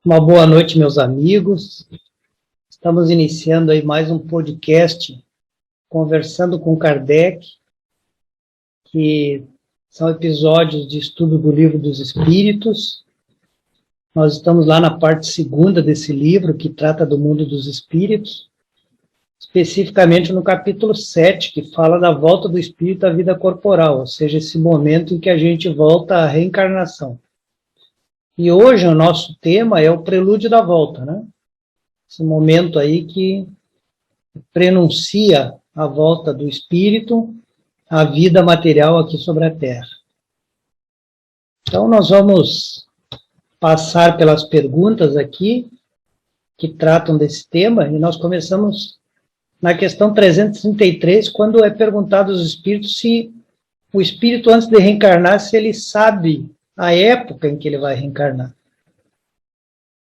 Uma boa noite, meus amigos. Estamos iniciando aí mais um podcast, Conversando com Kardec, que são episódios de estudo do Livro dos Espíritos. Nós estamos lá na parte segunda desse livro, que trata do mundo dos espíritos, especificamente no capítulo 7, que fala da volta do espírito à vida corporal, ou seja, esse momento em que a gente volta à reencarnação. E hoje o nosso tema é o prelúdio da volta, né? Esse momento aí que prenuncia a volta do espírito à vida material aqui sobre a Terra. Então nós vamos passar pelas perguntas aqui que tratam desse tema, e nós começamos na questão 333, quando é perguntado aos espíritos se o espírito, antes de reencarnar, se ele sabe a época em que ele vai reencarnar.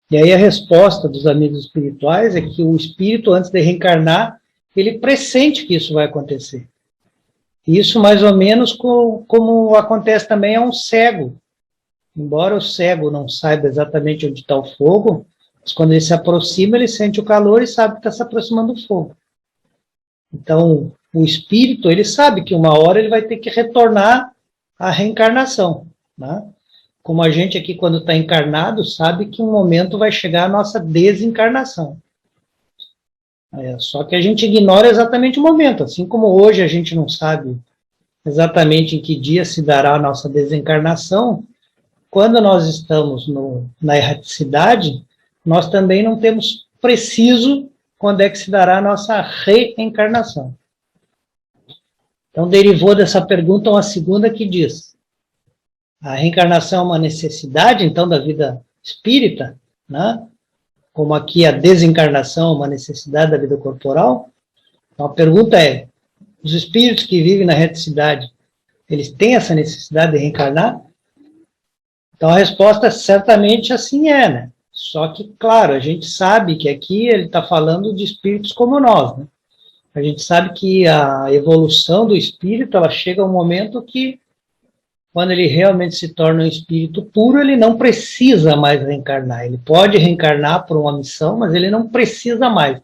E aí a resposta dos amigos espirituais é que o espírito, antes de reencarnar, ele pressente que isso vai acontecer. Isso mais ou menos como acontece também a um cego. Embora o cego não saiba exatamente onde está o fogo, mas quando ele se aproxima, ele sente o calor e sabe que está se aproximando do fogo. Então, o espírito, ele sabe que uma hora ele vai ter que retornar à reencarnação, né? Como a gente aqui, quando está encarnado, sabe que um momento vai chegar a nossa desencarnação. Só que a gente ignora exatamente o momento, assim como hoje a gente não sabe exatamente em que dia se dará a nossa desencarnação, quando nós estamos na erraticidade, nós também não temos preciso quando é que se dará a nossa reencarnação. Então, derivou dessa pergunta uma segunda que diz: a reencarnação é uma necessidade, então, da vida espírita, né? Como aqui a desencarnação é uma necessidade da vida corporal. Então, a pergunta é: os espíritos que vivem na reticidade, eles têm essa necessidade de reencarnar? Então, a resposta certamente assim é, né? Só que, claro, a gente sabe que aqui ele está falando de espíritos como nós, né? A gente sabe que a evolução do espírito, ela chega a um momento que, quando ele realmente se torna um espírito puro, ele não precisa mais reencarnar. Ele pode reencarnar por uma missão, mas ele não precisa mais.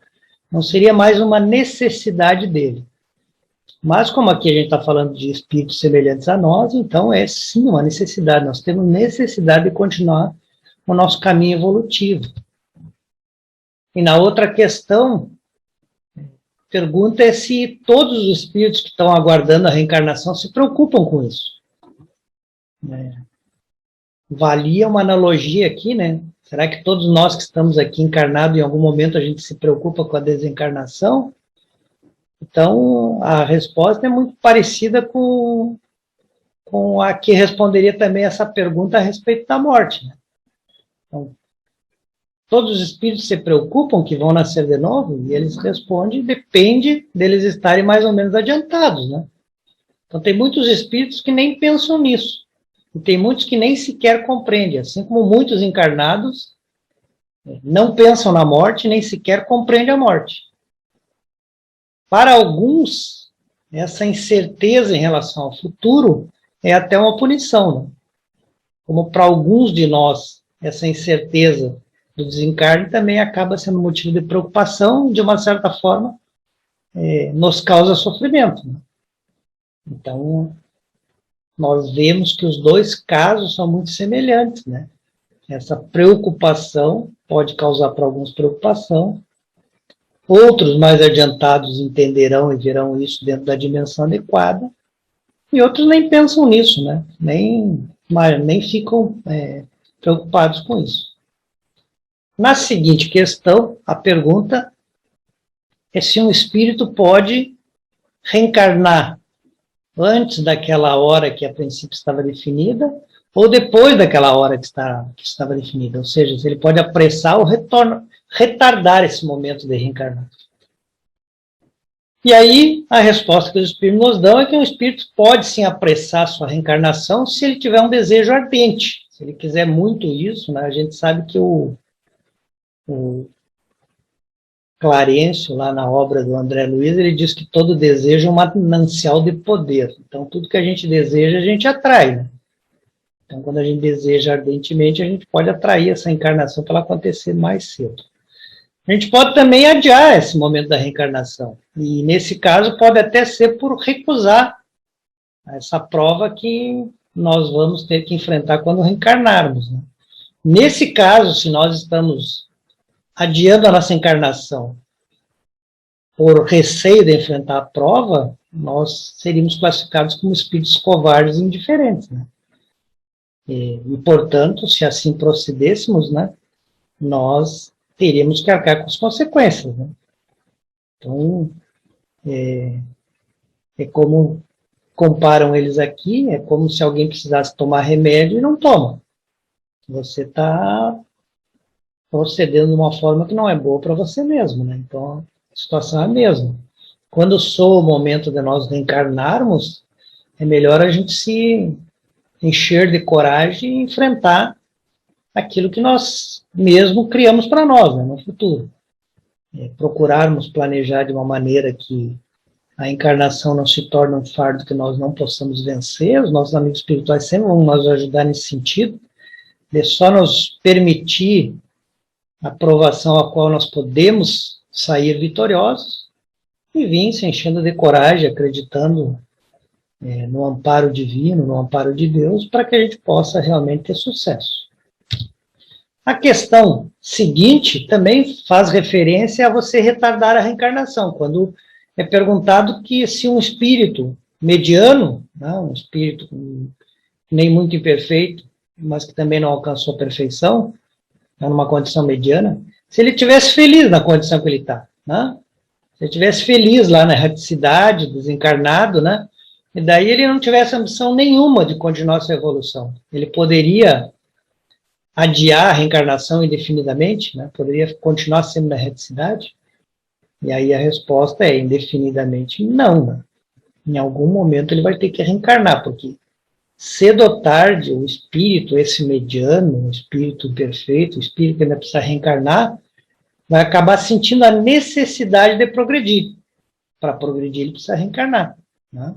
Não seria mais uma necessidade dele. Mas como aqui a gente está falando de espíritos semelhantes a nós, então é sim uma necessidade. Nós temos necessidade de continuar o nosso caminho evolutivo. E na outra questão, a pergunta é se todos os espíritos que estão aguardando a reencarnação se preocupam com isso. Valia uma analogia aqui, né? Será que todos nós que estamos aqui encarnados, em algum momento a gente se preocupa com a desencarnação? Então, a resposta é muito parecida com a que responderia também essa pergunta a respeito da morte, né? Então, todos os espíritos se preocupam que vão nascer de novo? E eles respondem: depende deles estarem mais ou menos adiantados, né? Então, tem muitos espíritos que nem pensam nisso. E tem muitos que nem sequer compreendem, assim como muitos encarnados não pensam na morte, nem sequer compreendem a morte. Para alguns, essa incerteza em relação ao futuro é até uma punição, né? Como para alguns de nós, essa incerteza do desencarne também acaba sendo motivo de preocupação, de uma certa forma, nos causa sofrimento, né? Então, nós vemos que os dois casos são muito semelhantes, né? Essa preocupação pode causar para alguns preocupação, outros mais adiantados entenderão e verão isso dentro da dimensão adequada, e outros nem pensam nisso, né? Nem ficam preocupados com isso. Na seguinte questão, a pergunta é se um espírito pode reencarnar antes daquela hora que a princípio estava definida, ou depois daquela hora que estava definida. Ou seja, se ele pode apressar ou retardar esse momento de reencarnar. E aí, a resposta que os espíritos nos dão é que um espírito pode sim apressar sua reencarnação se ele tiver um desejo ardente. Se ele quiser muito isso, né? A gente sabe que o Clarencio, lá na obra do André Luiz, ele diz que todo desejo é um manancial de poder. Então, tudo que a gente deseja, a gente atrai, né? Então, quando a gente deseja ardentemente, a gente pode atrair essa encarnação para ela acontecer mais cedo. A gente pode também adiar esse momento da reencarnação. E, nesse caso, pode até ser por recusar essa prova que nós vamos ter que enfrentar quando reencarnarmos, né? Nesse caso, se nós estamos adiando a nossa encarnação por receio de enfrentar a prova, nós seríamos classificados como espíritos covardes e indiferentes, né? E, portanto, se assim procedêssemos, né, nós teríamos que arcar com as consequências, né? Então, é como comparam eles aqui, é como se alguém precisasse tomar remédio e não toma. Você está procedendo de uma forma que não é boa para você mesmo, né? Então, a situação é a mesma. Quando soa o momento de nós reencarnarmos, é melhor a gente se encher de coragem e enfrentar aquilo que nós mesmo criamos para nós, né, no futuro. Procurarmos planejar de uma maneira que a encarnação não se torne um fardo que nós não possamos vencer. Os nossos amigos espirituais sempre vão nos ajudar nesse sentido, de só nos permitir a provação a qual nós podemos sair vitoriosos e vir se enchendo de coragem, acreditando no amparo divino, no amparo de Deus, para que a gente possa realmente ter sucesso. A questão seguinte também faz referência a você retardar a reencarnação, quando é perguntado que se um espírito mediano, né, um espírito nem muito imperfeito, mas que também não alcançou a perfeição, tá numa condição mediana, se ele estivesse feliz na condição que ele está, né? Se ele estivesse feliz lá na erraticidade, desencarnado, né? E daí ele não tivesse ambição nenhuma de continuar sua evolução. Ele poderia adiar a reencarnação indefinidamente, né? Poderia continuar sendo na erraticidade? E aí a resposta é indefinidamente não, né? Em algum momento ele vai ter que reencarnar, porque cedo ou tarde o espírito, esse mediano, o espírito perfeito, o espírito que ainda precisa reencarnar, vai acabar sentindo a necessidade de progredir. Para progredir ele precisa reencarnar, né?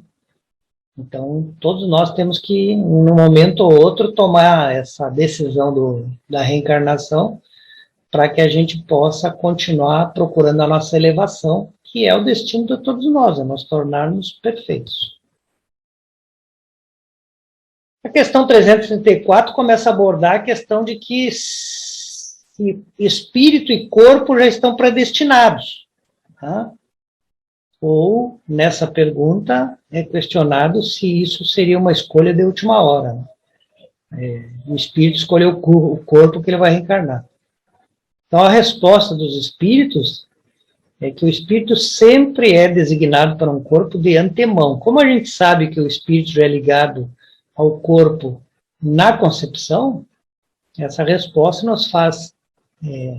Então, todos nós temos que, num momento ou outro, tomar essa decisão da reencarnação para que a gente possa continuar procurando a nossa elevação, que é o destino de todos nós, é nós tornarmos perfeitos. A questão 334 começa a abordar a questão de que espírito e corpo já estão predestinados, tá? Ou, nessa pergunta, é questionado se isso seria uma escolha de última hora, né? O espírito escolheu o corpo que ele vai reencarnar. Então, a resposta dos espíritos é que o espírito sempre é designado para um corpo de antemão. Como a gente sabe que o espírito já é ligado ao corpo na concepção, essa resposta nos faz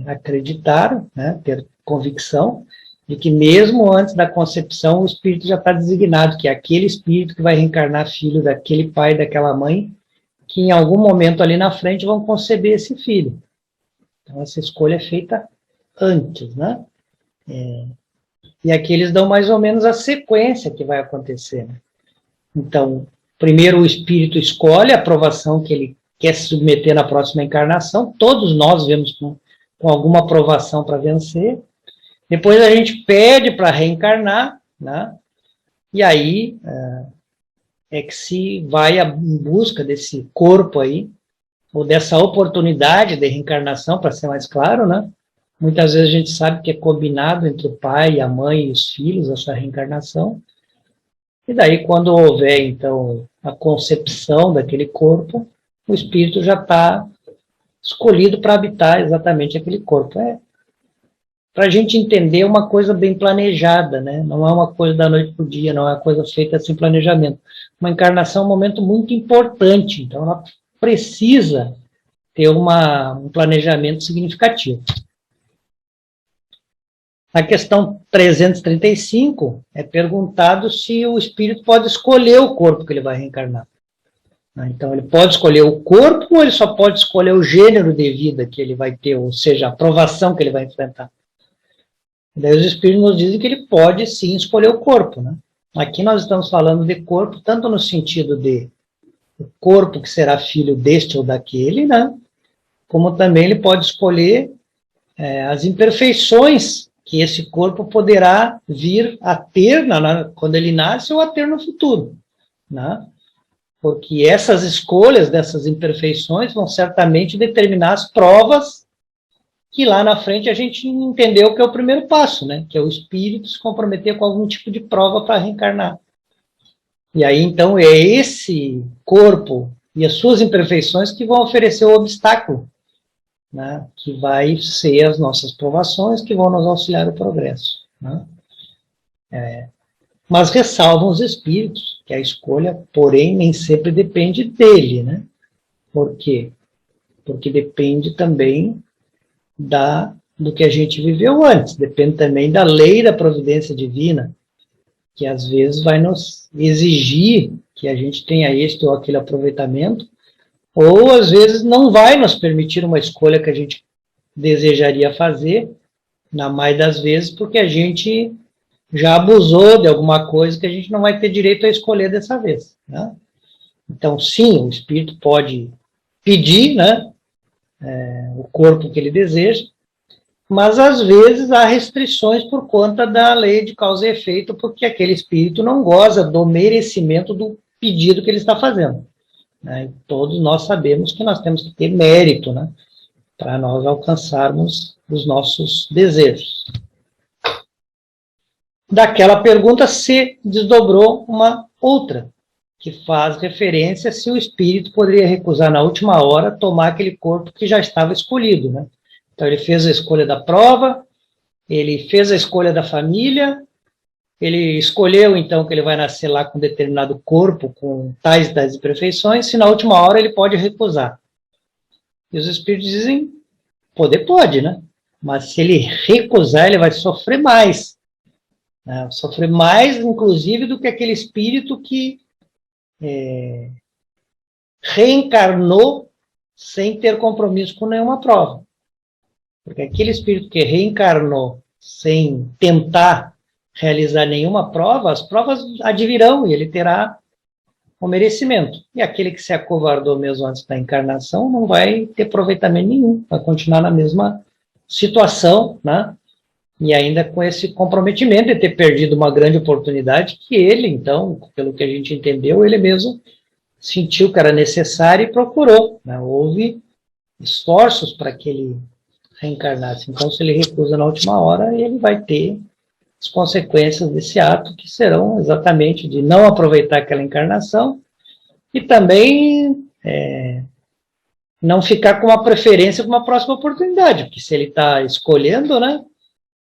acreditar, né, ter convicção de que mesmo antes da concepção o espírito já está designado, que é aquele espírito que vai reencarnar filho daquele pai, daquela mãe, que em algum momento ali na frente vão conceber esse filho. Então essa escolha é feita antes, né? E aqui eles dão mais ou menos a sequência que vai acontecer, né? Então, primeiro o espírito escolhe a aprovação que ele quer se submeter na próxima encarnação, todos nós vemos com alguma aprovação para vencer. Depois a gente pede para reencarnar, né? E aí é que se vai em busca desse corpo aí, ou dessa oportunidade de reencarnação, para ser mais claro, né? Muitas vezes a gente sabe que é combinado entre o pai, a mãe e os filhos, essa reencarnação. E daí, quando houver, então, a concepção daquele corpo, o espírito já está escolhido para habitar exatamente aquele corpo. Para a gente entender uma coisa bem planejada, né? Não é uma coisa da noite para o dia, não é uma coisa feita sem planejamento. Uma encarnação é um momento muito importante, então ela precisa ter um planejamento significativo. Na questão 335, é perguntado se o espírito pode escolher o corpo que ele vai reencarnar. Então, ele pode escolher o corpo ou ele só pode escolher o gênero de vida que ele vai ter, ou seja, a provação que ele vai enfrentar. E daí os espíritos nos dizem que ele pode sim escolher o corpo, né? Aqui nós estamos falando de corpo, tanto no sentido de o corpo que será filho deste ou daquele, né? Como também ele pode escolher as imperfeições que esse corpo poderá vir a ter quando ele nasce ou a ter no futuro, né? Porque essas escolhas dessas imperfeições vão certamente determinar as provas que lá na frente a gente entendeu que é o primeiro passo, né? Que é o espírito se comprometer com algum tipo de prova para reencarnar. E aí, então, é esse corpo e as suas imperfeições que vão oferecer o obstáculo, né? Que vai ser as nossas provações, que vão nos auxiliar no progresso, né? Mas ressalvam os espíritos que a escolha, porém, nem sempre depende dele, né? Por quê? Porque depende também do que a gente viveu antes, depende também da lei da providência divina, que às vezes vai nos exigir que a gente tenha este ou aquele aproveitamento, ou às vezes não vai nos permitir uma escolha que a gente desejaria fazer, na maioria das vezes, porque a gente já abusou de alguma coisa que a gente não vai ter direito a escolher dessa vez, né? Então, sim, o espírito pode pedir, né, o corpo que ele deseja, mas às vezes há restrições por conta da lei de causa e efeito, porque aquele espírito não goza do merecimento do pedido que ele está fazendo, né? E todos nós sabemos que nós temos que ter mérito, né, para nós alcançarmos os nossos desejos. Daquela pergunta se desdobrou uma outra, que faz referência se o espírito poderia recusar na última hora tomar aquele corpo que já estava escolhido, né? Então ele fez a escolha da prova, ele fez a escolha da família, ele escolheu então que ele vai nascer lá com determinado corpo, com tais e tais imperfeições, se na última hora ele pode recusar. E os espíritos dizem, poder pode, né? Mas se ele recusar, ele vai sofrer mais, né? Sofrer mais, inclusive, do que aquele espírito que reencarnou sem ter compromisso com nenhuma prova. Porque aquele espírito que reencarnou sem tentar realizar nenhuma prova, as provas advirão e ele terá o merecimento. E aquele que se acovardou mesmo antes da encarnação não vai ter aproveitamento nenhum, vai continuar na mesma situação, né? E ainda com esse comprometimento de ter perdido uma grande oportunidade que ele, então, pelo que a gente entendeu, ele mesmo sentiu que era necessário e procurou, né? Houve esforços para que ele reencarnasse. Então, se ele recusa na última hora, ele vai ter as consequências desse ato, que serão exatamente de não aproveitar aquela encarnação e também não ficar com uma preferência para uma próxima oportunidade, porque se ele está escolhendo, né,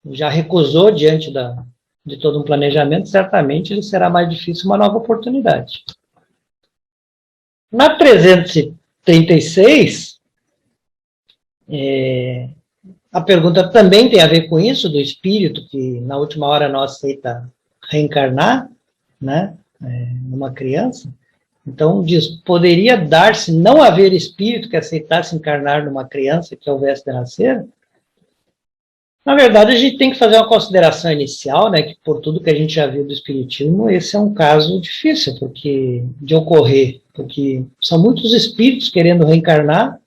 já recusou diante de todo um planejamento, certamente ele será mais difícil uma nova oportunidade. Na 336, a pergunta também tem a ver com isso, do espírito que na última hora não aceita reencarnar, né, numa criança. Então diz, poderia dar-se não haver espírito que aceitasse encarnar numa criança que houvesse de nascer? Na verdade, a gente tem que fazer uma consideração inicial, né, que por tudo que a gente já viu do espiritismo, esse é um caso difícil de ocorrer, porque são muitos espíritos querendo reencarnar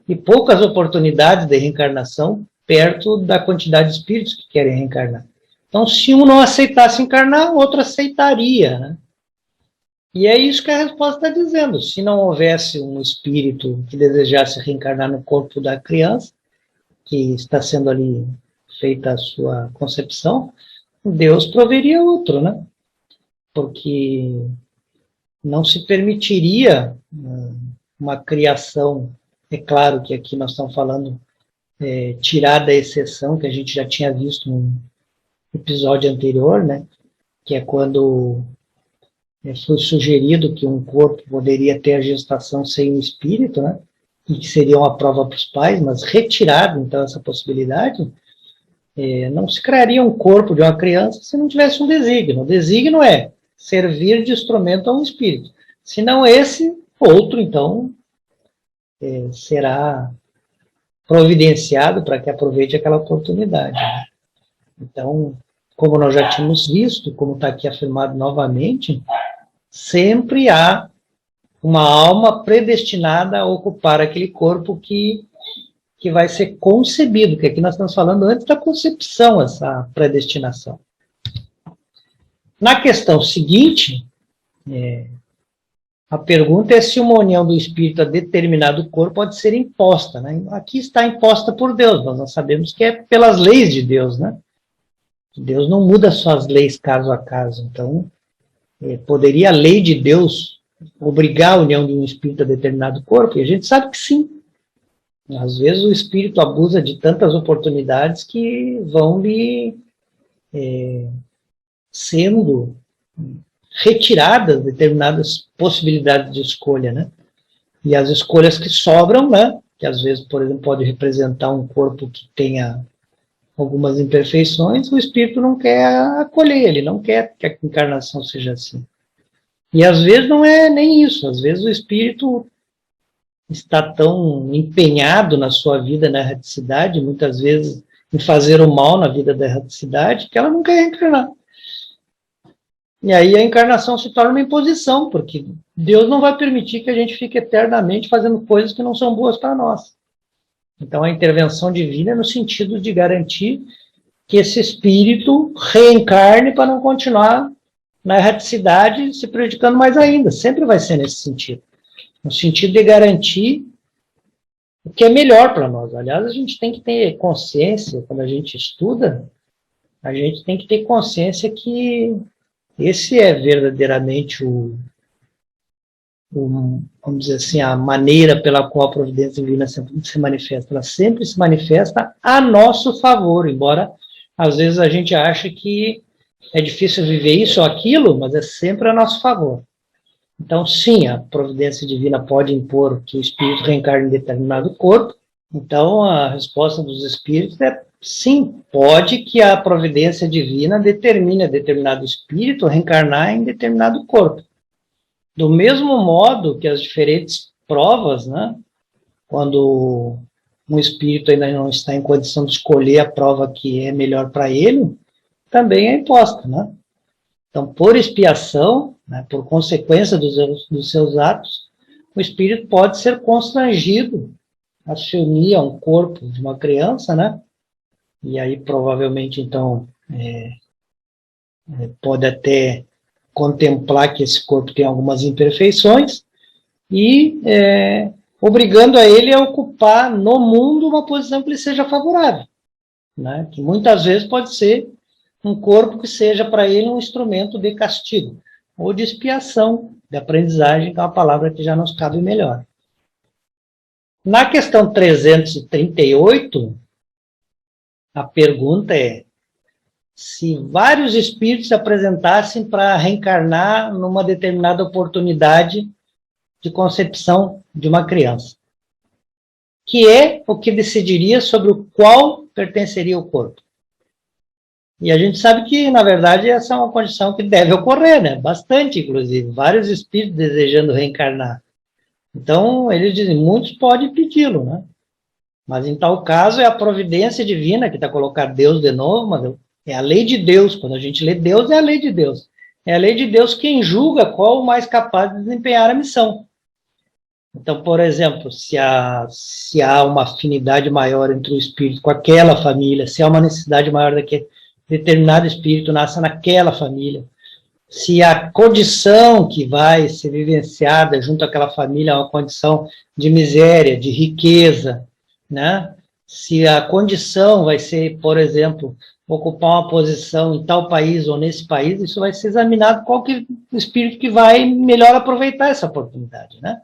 e poucas oportunidades de reencarnação perto da quantidade de espíritos que querem reencarnar. Então, se um não aceitasse encarnar, o outro aceitaria, né? E é isso que a resposta está dizendo. Se não houvesse um espírito que desejasse reencarnar no corpo da criança, que está sendo ali feita a sua concepção, Deus proveria outro, né? Porque não se permitiria uma criação. É claro que aqui nós estamos falando tirar da exceção que a gente já tinha visto no episódio anterior, né? Que é quando foi sugerido que um corpo poderia ter a gestação sem o espírito, né? E que seria uma prova para os pais, mas retirado então essa possibilidade, não se criaria um corpo de uma criança se não tivesse um desígnio. O desígnio é servir de instrumento a um espírito. Se não esse, outro, então, será providenciado para que aproveite aquela oportunidade. Então, como nós já tínhamos visto, como está aqui afirmado novamente, sempre há uma alma predestinada a ocupar aquele corpo que vai ser concebido, que aqui nós estamos falando antes da concepção, essa predestinação. Na questão seguinte, a pergunta é se uma união do espírito a determinado corpo pode ser imposta, né? Aqui está imposta por Deus, nós sabemos que é pelas leis de Deus, né? Deus não muda suas leis caso a caso, então poderia a lei de Deus obrigar a união de um espírito a determinado corpo? E a gente sabe que sim. Às vezes o espírito abusa de tantas oportunidades que vão lhe sendo retiradas determinadas possibilidades de escolha, né? E as escolhas que sobram, né? Que às vezes, por exemplo, pode representar um corpo que tenha algumas imperfeições, o espírito não quer acolher, ele não quer que a encarnação seja assim. E às vezes não é nem isso, às vezes o espírito está tão empenhado na sua vida na erraticidade, muitas vezes em fazer o mal na vida da erraticidade, que ela não quer reencarnar. E aí a encarnação se torna uma imposição, porque Deus não vai permitir que a gente fique eternamente fazendo coisas que não são boas para nós. Então a intervenção divina é no sentido de garantir que esse espírito reencarne para não continuar na erraticidade se prejudicando mais ainda. Sempre vai ser nesse sentido. No sentido de garantir o que é melhor para nós. Aliás, a gente tem que ter consciência, quando a gente estuda, a gente tem que ter consciência que esse é verdadeiramente vamos dizer assim, a maneira pela qual a providência divina sempre se manifesta. Ela sempre se manifesta a nosso favor, embora às vezes a gente ache que é difícil viver isso ou aquilo, mas é sempre a nosso favor. Então, sim, a providência divina pode impor que o espírito reencarne em determinado corpo. Então, a resposta dos espíritos é sim, pode que a providência divina determine a determinado espírito reencarnar em determinado corpo. Do mesmo modo que as diferentes provas, né, quando um espírito ainda não está em condição de escolher a prova que é melhor para ele, também é imposta, né? Então, por expiação, né, por consequência dos seus atos, o espírito pode ser constrangido a se unir a um corpo de uma criança, né? E aí provavelmente, então, pode até contemplar que esse corpo tem algumas imperfeições e obrigando a ele a ocupar no mundo uma posição que lhe seja favorável, né? Que muitas vezes pode ser um corpo que seja para ele um instrumento de castigo ou de expiação, de aprendizagem, que é uma palavra que já nos cabe melhor. Na questão 338, a pergunta é: se vários espíritos se apresentassem para reencarnar numa determinada oportunidade de concepção de uma criança, que é o que decidiria sobre o qual pertenceria o corpo? E a gente sabe que, na verdade, essa é uma condição que deve ocorrer, né? Bastante, inclusive. Vários espíritos desejando reencarnar. Então, eles dizem, muitos podem pedi-lo, né? Mas, em tal caso, é a providência divina que está colocando Deus de novo, mas é a lei de Deus. Quando a gente lê Deus, é a lei de Deus. É a lei de Deus quem julga qual o mais capaz de desempenhar a missão. Então, por exemplo, se há uma afinidade maior entre o espírito com aquela família, se há uma necessidade maior daquele determinado espírito nasce naquela família, se a condição que vai ser vivenciada junto àquela família é uma condição de miséria, de riqueza, né? Se a condição vai ser, por exemplo, ocupar uma posição em tal país ou nesse país, isso vai ser examinado qual que o espírito que vai melhor aproveitar essa oportunidade, né?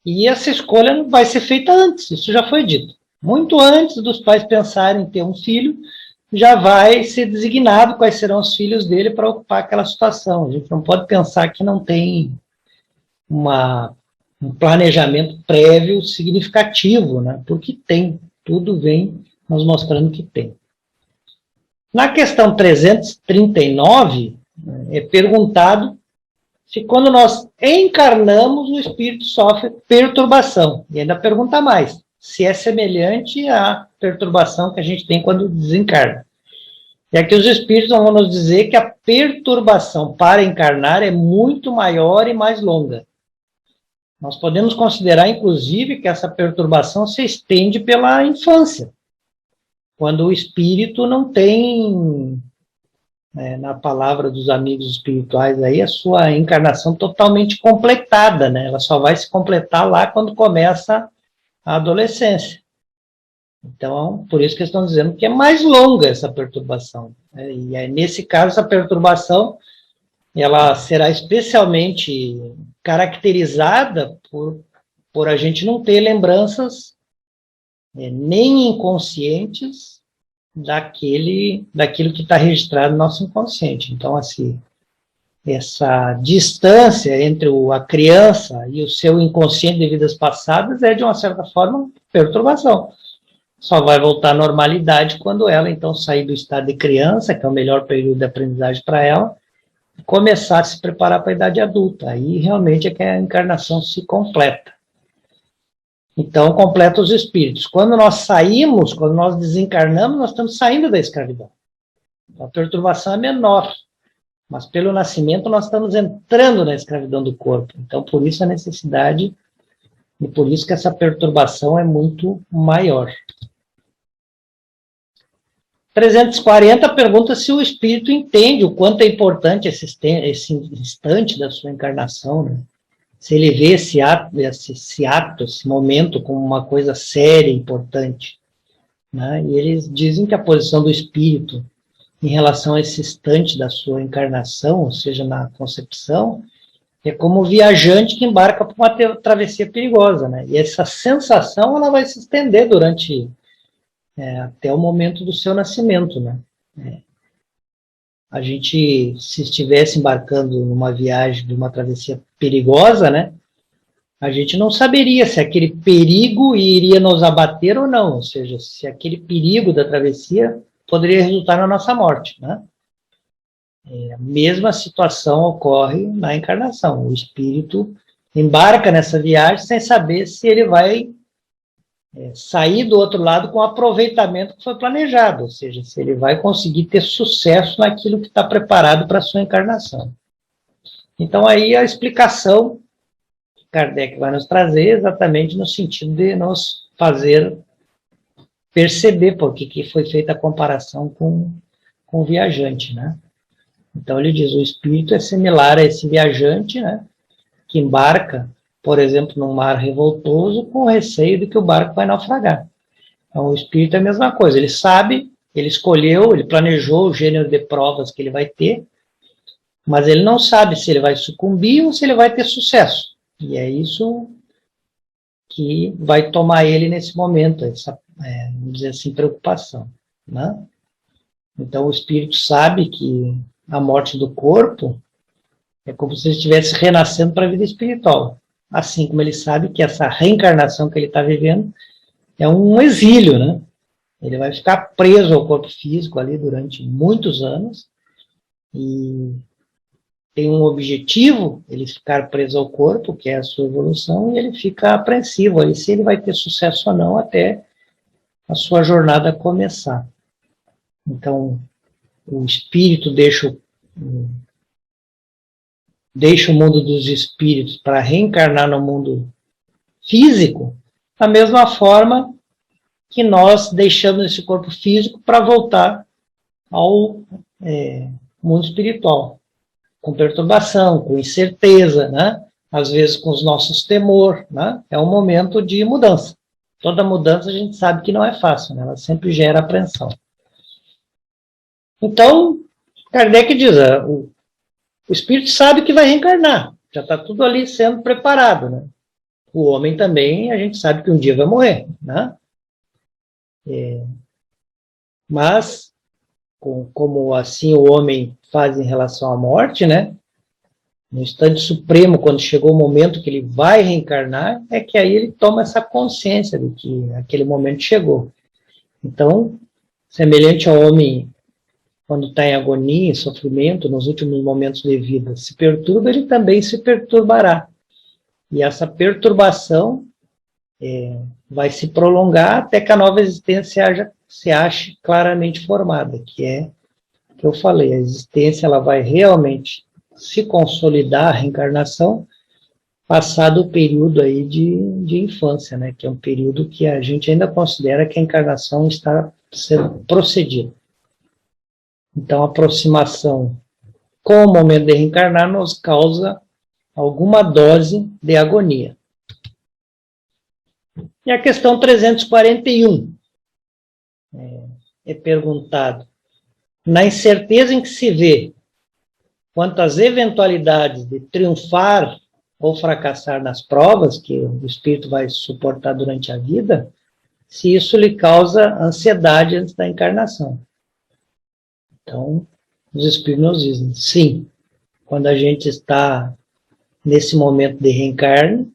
E essa escolha vai ser feita antes, isso já foi dito. Muito antes dos pais pensarem em ter um filho, já vai ser designado quais serão os filhos dele para ocupar aquela situação. A gente não pode pensar que não tem um planejamento prévio significativo, né? Porque tem, tudo vem nos mostrando que tem. Na questão 339, é perguntado se quando nós encarnamos o espírito sofre perturbação. E ainda pergunta mais, se é semelhante à perturbação que a gente tem quando desencarna. E aqui os espíritos vão nos dizer que a perturbação para encarnar é muito maior e mais longa. Nós podemos considerar, inclusive, que essa perturbação se estende pela infância, quando o espírito não tem, na palavra dos amigos espirituais, aí, a sua encarnação totalmente completada, né? Ela só vai se completar lá quando começa a adolescência. Então, por isso que estão dizendo que é mais longa essa perturbação. E aí, nesse caso, essa perturbação ela será especialmente caracterizada por a gente não ter lembranças nem inconscientes daquilo que está registrado no nosso inconsciente. Então, assim, essa distância entre a criança e o seu inconsciente de vidas passadas é, de uma certa forma, perturbação. Só vai voltar à normalidade quando ela, então, sair do estado de criança, que é o melhor período de aprendizagem para ela, começar a se preparar para a idade adulta. Aí realmente é que a encarnação se completa. Então, completa os espíritos. Quando nós saímos, quando nós desencarnamos, nós estamos saindo da escravidão. A perturbação é menor, mas pelo nascimento nós estamos entrando na escravidão do corpo. Então, por isso a necessidade, e por isso que essa perturbação é muito maior. 340 pergunta se o espírito entende o quanto é importante esse instante da sua encarnação, né? Se ele vê esse momento como uma coisa séria e importante, né? E eles dizem que a posição do espírito em relação a esse instante da sua encarnação, ou seja, na concepção, é como o viajante que embarca para uma travessia perigosa, né? E essa sensação ela vai se estender durante até o momento do seu nascimento, né? A gente, se estivesse embarcando numa viagem de uma travessia perigosa, né? A gente não saberia se aquele perigo iria nos abater ou não, ou seja, se aquele perigo da travessia poderia resultar na nossa morte, né? A mesma situação ocorre na encarnação. O espírito embarca nessa viagem sem saber se ele vai sair do outro lado com o aproveitamento que foi planejado, ou seja, se ele vai conseguir ter sucesso naquilo que está preparado para a sua encarnação. Então, aí a explicação que Kardec vai nos trazer é exatamente no sentido de nos fazer perceber por que foi feita a comparação com o viajante, né? Então, ele diz, o espírito é similar a esse viajante, né, que embarca, por exemplo, num mar revoltoso, com receio de que o barco vai naufragar. Então, o espírito é a mesma coisa. Ele sabe, ele escolheu, ele planejou o gênero de provas que ele vai ter, mas ele não sabe se ele vai sucumbir ou se ele vai ter sucesso. E é isso que vai tomar ele nesse momento, essa, vamos dizer assim, preocupação, né? Então, o espírito sabe que a morte do corpo é como se ele estivesse renascendo para a vida espiritual. Assim como ele sabe que essa reencarnação que ele está vivendo é um exílio, né? Ele vai ficar preso ao corpo físico ali durante muitos anos e tem um objetivo, ele ficar preso ao corpo, que é a sua evolução, e ele fica apreensivo ali se ele vai ter sucesso ou não até a sua jornada começar. Então, o espírito deixa o mundo dos espíritos para reencarnar no mundo físico, da mesma forma que nós deixamos esse corpo físico para voltar ao mundo espiritual, com perturbação, com incerteza, né? Às vezes com os nossos temores, né? É um momento de mudança. Toda mudança a gente sabe que não é fácil, né? Ela sempre gera apreensão. Então, Kardec diz, o espírito sabe que vai reencarnar, já está tudo ali sendo preparado, né? O homem também, a gente sabe que um dia vai morrer, né? Mas, como assim o homem faz em relação à morte, né? No instante supremo, quando chegou o momento que ele vai reencarnar, é que aí ele toma essa consciência de que aquele momento chegou. Então, semelhante ao homem, quando está em agonia, em sofrimento, nos últimos momentos de vida, se perturba, ele também se perturbará. E essa perturbação vai se prolongar até que a nova existência se ache claramente formada, que é o que eu falei, a existência ela vai realmente se consolidar, a reencarnação, passado o período aí de infância, né? Que é um período que a gente ainda considera que a encarnação está sendo procedida. Então, a aproximação com o momento de reencarnar nos causa alguma dose de agonia. E a questão 341 é perguntado: na incerteza em que se vê quanto às eventualidades de triunfar ou fracassar nas provas que o espírito vai suportar durante a vida, se isso lhe causa ansiedade antes da encarnação. Então, os espíritos nos dizem, sim, quando a gente está nesse momento de reencarne,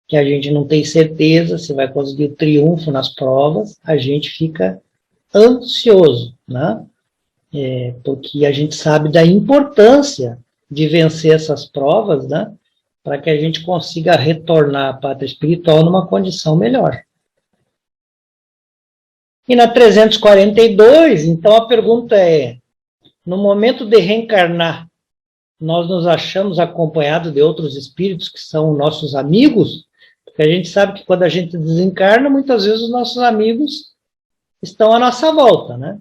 que a gente não tem certeza se vai conseguir o triunfo nas provas, a gente fica ansioso, né? Porque a gente sabe da importância de vencer essas provas, né? Para que a gente consiga retornar à pátria espiritual numa condição melhor. E na 342, então a pergunta é, no momento de reencarnar, nós nos achamos acompanhados de outros espíritos que são nossos amigos? Porque a gente sabe que quando a gente desencarna, muitas vezes os nossos amigos estão à nossa volta, né?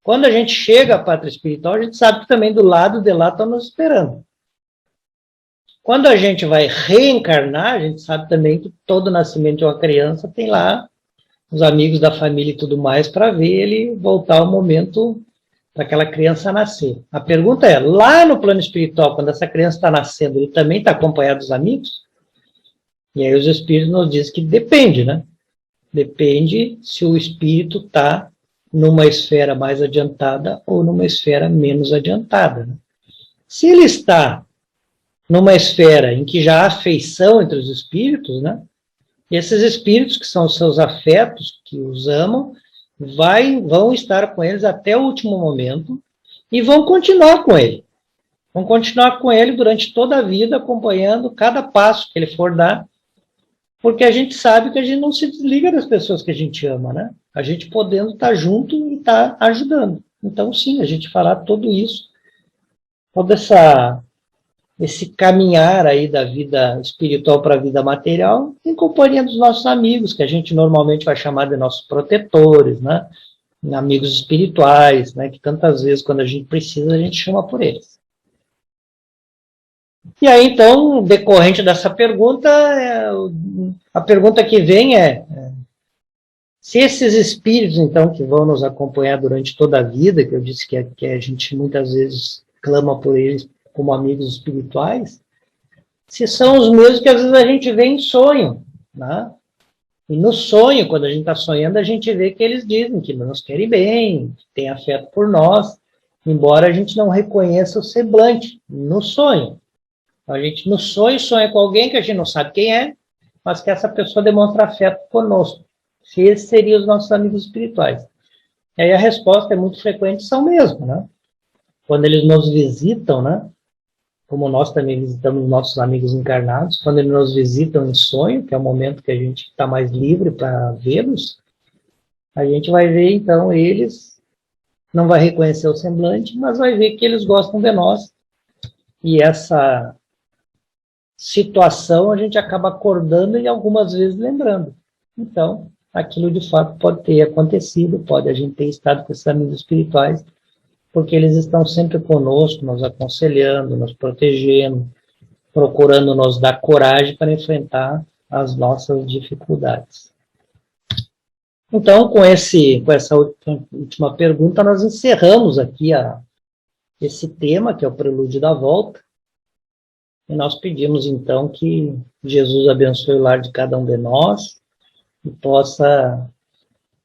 Quando a gente chega à pátria espiritual, a gente sabe que também do lado de lá estão nos esperando. Quando a gente vai reencarnar, a gente sabe também que todo nascimento de uma criança tem lá os amigos da família e tudo mais para ver ele voltar ao momento para aquela criança nascer. A pergunta é, lá no plano espiritual, quando essa criança está nascendo, ele também está acompanhado dos amigos? E aí os espíritos nos dizem que depende, né? Depende se o espírito está numa esfera mais adiantada ou numa esfera menos adiantada, né? Se ele está numa esfera em que já há afeição entre os espíritos, né? Esses espíritos, que são os seus afetos, que os amam, vão estar com eles até o último momento e vão continuar com ele. Vão continuar com ele durante toda a vida, acompanhando cada passo que ele for dar, porque a gente sabe que a gente não se desliga das pessoas que a gente ama, né? A gente podendo estar junto e estar ajudando. Então, sim, a gente fará tudo isso, todo esse caminhar aí da vida espiritual para a vida material, em companhia dos nossos amigos, que a gente normalmente vai chamar de nossos protetores, né? Amigos espirituais, né? Que tantas vezes, quando a gente precisa, a gente chama por eles. E aí, então, decorrente dessa pergunta, a pergunta que vem se esses espíritos, então, que vão nos acompanhar durante toda a vida, que eu disse que a gente muitas vezes clama por eles como amigos espirituais, se são os mesmos que às vezes a gente vê em sonho, né? E no sonho, quando a gente está sonhando, a gente vê que eles dizem que nos querem bem, que têm afeto por nós, embora a gente não reconheça o semblante no sonho. A gente no sonho sonha com alguém que a gente não sabe quem é, mas que essa pessoa demonstra afeto conosco. Se esses seriam os nossos amigos espirituais. E aí a resposta é muito frequente, são mesmo, né? Quando eles nos visitam, né? Como nós também visitamos nossos amigos encarnados, quando eles nos visitam em sonho, que é o momento que a gente está mais livre para vê-los, a gente vai ver, então, eles, não vai reconhecer o semblante, mas vai ver que eles gostam de nós. E essa situação a gente acaba acordando e algumas vezes lembrando. Então, aquilo de fato pode ter acontecido, pode a gente ter estado com esses amigos espirituais, porque eles estão sempre conosco, nos aconselhando, nos protegendo, procurando nos dar coragem para enfrentar as nossas dificuldades. Então, com essa última pergunta, nós encerramos aqui esse tema, que é o prelúdio da volta, e nós pedimos, então, que Jesus abençoe o lar de cada um de nós e possa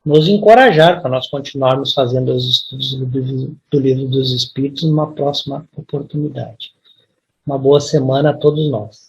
nos encorajar para nós continuarmos fazendo os estudos do Livro dos Espíritos numa próxima oportunidade. Uma boa semana a todos nós.